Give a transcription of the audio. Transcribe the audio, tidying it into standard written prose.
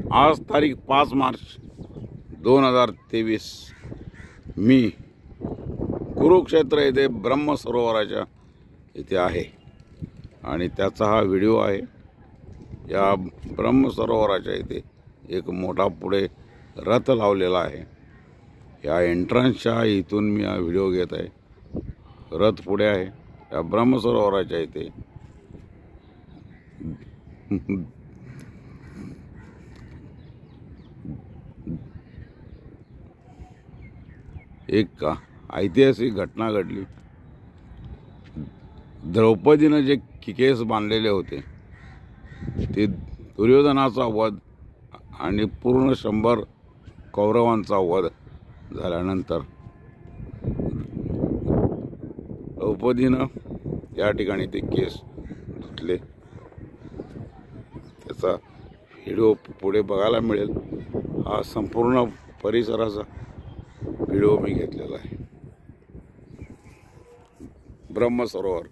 आज तारीख 5 मार्च 2023 मी कुरुक्षेत्र येथे ब्रह्मसरोवराच्या इथे आहे आणि त्याचा हा व्हिडिओ आहे। या ब्रह्मसरोवराच्या इथे एक मोठा पुढे रथ लावलेला आहे। या एंट्रन्सच्या इथून मी हा व्हिडिओ घेत आहे। रथ पुढे आहे या ब्रह्मसरोवराच्या इथे। एक ऐतिहासिक घटना घडली। द्रौपदीने जे केस बांधलेले होते ते दुर्योधनाचा वध आणि पूर्ण 100 कौरवांचा वध झाल्यानंतर द्रौपदीने या ठिकाणी ते केस धुतले। त्याचा व्हिडिओ पुढे बघायला मिळेल। हा संपूर्ण परिसराचा व्हिडिओ मी घेतलेला आहे। ब्रह्मसरोवर